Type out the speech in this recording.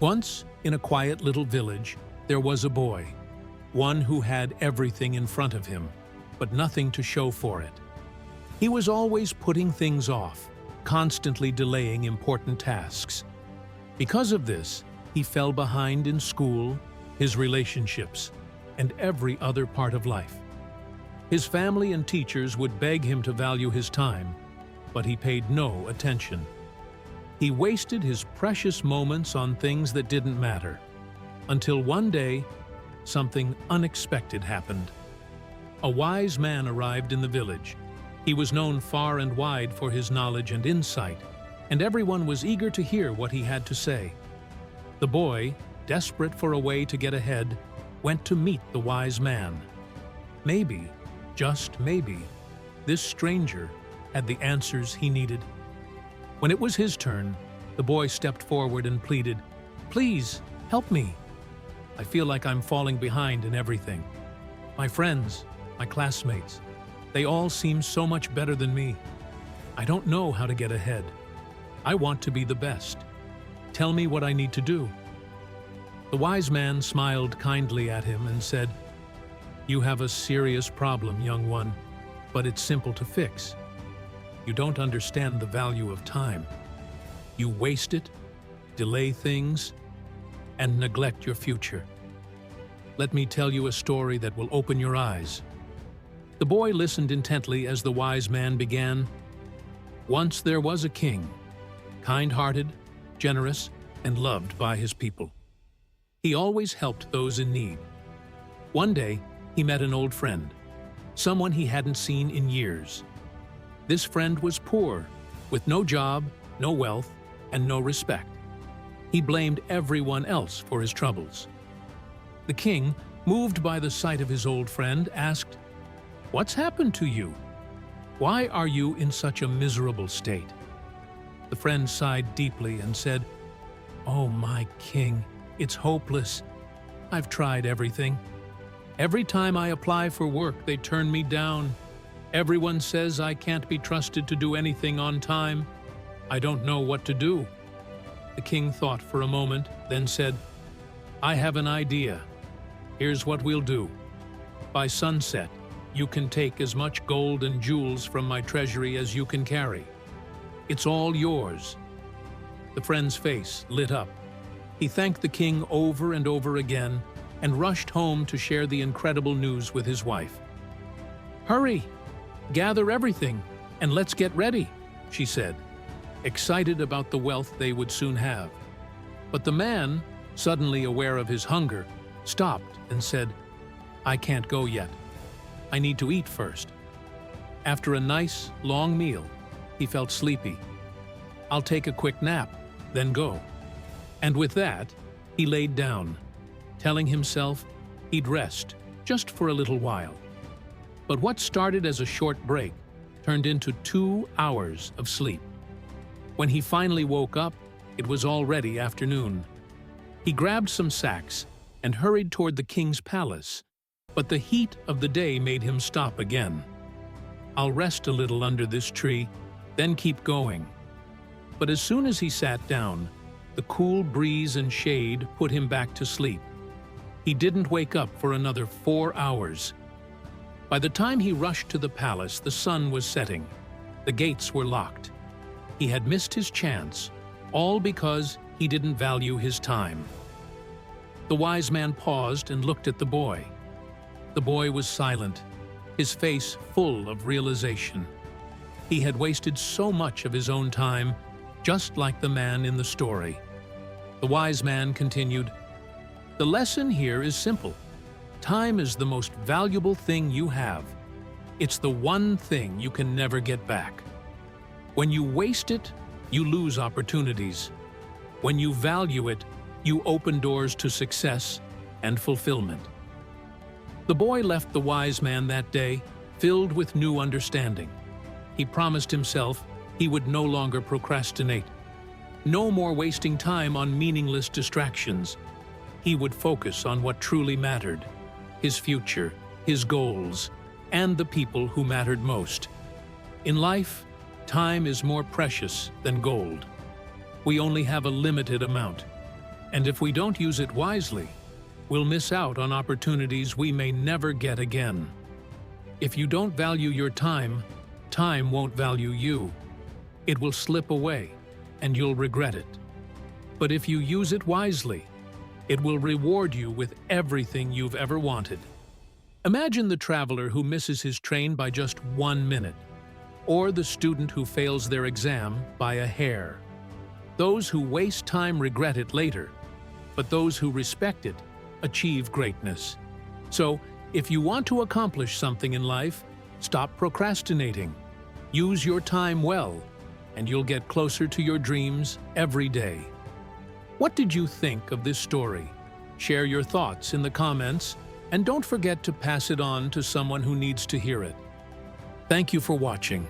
Once, in a quiet little village, there was a boy, one who had everything in front of him, but nothing to show for it. He was always putting things off, constantly delaying important tasks. Because of this, he fell behind in school, his relationships, and every other part of life. His family and teachers would beg him to value his time, but he paid no attention. He wasted his precious moments on things that didn't matter, until one day, something unexpected happened. A wise man arrived in the village. He was known far and wide for his knowledge and insight, and everyone was eager to hear what he had to say. The boy, desperate for a way to get ahead, went to meet the wise man. Maybe, just maybe, this stranger had the answers he needed. When it was his turn, the boy stepped forward and pleaded, "Please, help me. I feel like I'm falling behind in everything. My friends, my classmates, they all seem so much better than me. I don't know how to get ahead. I want to be the best. Tell me what I need to do." The wise man smiled kindly at him and said, "You have a serious problem, young one, but it's simple to fix. You don't understand the value of time. You waste it, delay things, and neglect your future. Let me tell you a story that will open your eyes." The boy listened intently as the wise man began. Once there was a king, kind-hearted, generous, and loved by his people. He always helped those in need. One day, he met an old friend, someone he hadn't seen in years. This friend was poor, with no job, no wealth, and no respect. He blamed everyone else for his troubles. The king, moved by the sight of his old friend, asked, "What's happened to you? Why are you in such a miserable state?" The friend sighed deeply and said, "Oh, my king, it's hopeless. I've tried everything. Every time I apply for work, they turn me down. Everyone says I can't be trusted to do anything on time. I don't know what to do." The king thought for a moment, then said, "I have an idea. Here's what we'll do. By sunset, you can take as much gold and jewels from my treasury as you can carry. It's all yours." The friend's face lit up. He thanked the king over and over again and rushed home to share the incredible news with his wife. "Hurry! Gather everything, and let's get ready," she said, excited about the wealth they would soon have. But the man, suddenly aware of his hunger, stopped and said, "I can't go yet. I need to eat first." After a nice, long meal, he felt sleepy. "I'll take a quick nap, then go." And with that, he laid down, telling himself he'd rest just for a little while. But what started as a short break turned into 2 hours of sleep. When he finally woke up, it was already afternoon. He grabbed some sacks and hurried toward the king's palace, but the heat of the day made him stop again. "I'll rest a little under this tree, then keep going." But as soon as he sat down, the cool breeze and shade put him back to sleep. He didn't wake up for another 4 hours. By the time he rushed to the palace, the sun was setting. The gates were locked. He had missed his chance, all because he didn't value his time. The wise man paused and looked at the boy. The boy was silent, his face full of realization. He had wasted so much of his own time, just like the man in the story. The wise man continued, "The lesson here is simple. Time is the most valuable thing you have. It's the one thing you can never get back. When you waste it, you lose opportunities. When you value it, you open doors to success and fulfillment." The boy left the wise man that day, filled with new understanding. He promised himself he would no longer procrastinate. No more wasting time on meaningless distractions. He would focus on what truly mattered: his future, his goals, and the people who mattered most. In life, time is more precious than gold. We only have a limited amount. And if we don't use it wisely, we'll miss out on opportunities we may never get again. If you don't value your time, time won't value you. It will slip away, and you'll regret it. But if you use it wisely, it will reward you with everything you've ever wanted. Imagine the traveler who misses his train by just 1 minute, or the student who fails their exam by a hair. Those who waste time regret it later, but those who respect it achieve greatness. So, if you want to accomplish something in life, stop procrastinating. Use your time well, and you'll get closer to your dreams every day. What did you think of this story? Share your thoughts in the comments, and don't forget to pass it on to someone who needs to hear it. Thank you for watching.